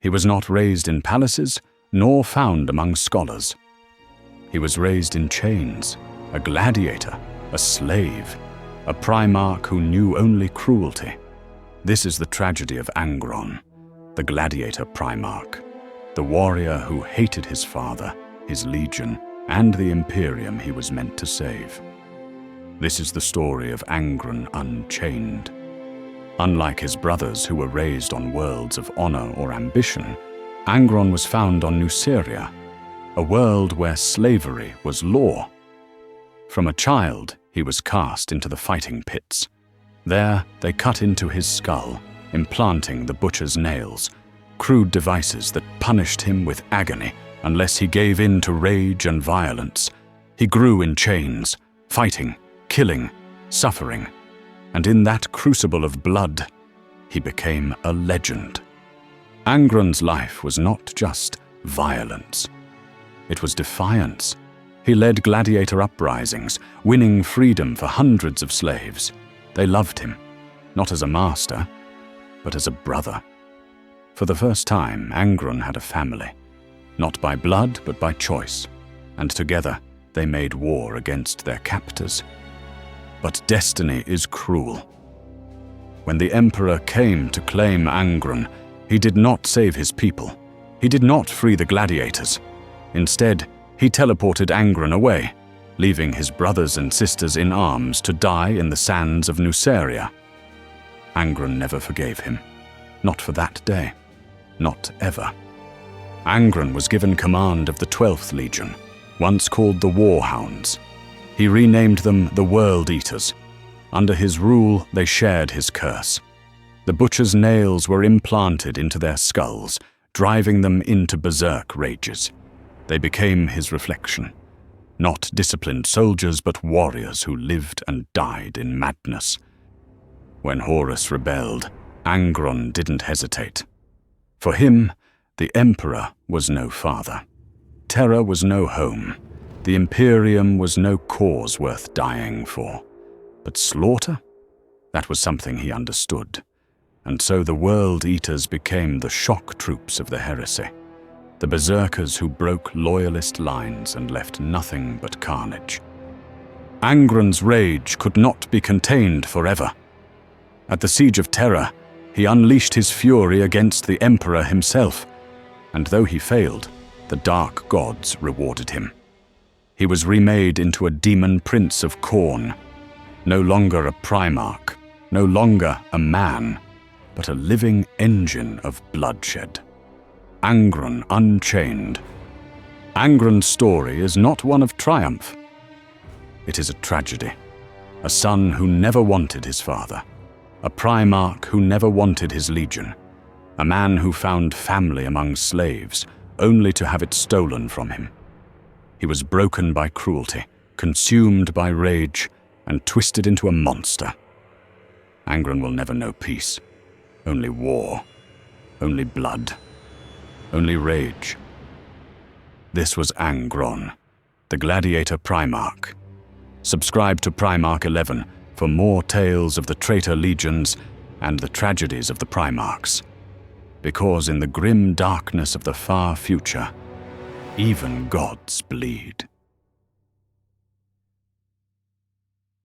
He was not raised in palaces, nor found among scholars. He was raised in chains, a gladiator, a slave, a Primarch who knew only cruelty. This is the tragedy of Angron, the Gladiator Primarch, the warrior who hated his father, his legion, and the Imperium he was meant to save. This is the story of Angron Unchained. Unlike his brothers who were raised on worlds of honor or ambition, Angron was found on Nuceria, a world where slavery was law. From a child, he was cast into the fighting pits. There, they cut into his skull, implanting the butcher's nails, crude devices that punished him with agony unless he gave in to rage and violence. He grew in chains, fighting, killing, suffering, and in that crucible of blood, he became a legend. Angron's life was not just violence. It was defiance. He led gladiator uprisings, winning freedom for hundreds of slaves. They loved him, not as a master, but as a brother. For the first time, Angron had a family, not by blood, but by choice, and together they made war against their captors. But destiny is cruel. When the Emperor came to claim Angron, he did not save his people. He did not free the gladiators. Instead, he teleported Angron away, leaving his brothers and sisters in arms to die in the sands of Nuceria. Angron never forgave him. Not for that day. Not ever. Angron was given command of the 12th Legion, once called the Warhounds. He renamed them the World Eaters. Under his rule, they shared his curse. The butcher's nails were implanted into their skulls, driving them into berserk rages. They became his reflection. Not disciplined soldiers, but warriors who lived and died in madness. When Horus rebelled, Angron didn't hesitate. For him, the Emperor was no father. Terror was no home. The Imperium was no cause worth dying for. But slaughter? That was something he understood. And so the World Eaters became the shock troops of the heresy. The berserkers who broke loyalist lines and left nothing but carnage. Angron's rage could not be contained forever. At the Siege of Terra, he unleashed his fury against the Emperor himself, and though he failed, the dark gods rewarded him. He was remade into a Daemon Prince of Khorne, no longer a Primarch, no longer a man, but a living engine of bloodshed. Angron Unchained. Angron's story is not one of triumph. It is a tragedy. A son who never wanted his father. A Primarch who never wanted his legion. A man who found family among slaves, only to have it stolen from him. He was broken by cruelty, consumed by rage, and twisted into a monster. Angron will never know peace. Only war. Only blood. Only rage. This was Angron, the Gladiator Primarch. Subscribe to Primarch 11 for more tales of the traitor legions and the tragedies of the Primarchs. Because in the grim darkness of the far future, even gods bleed.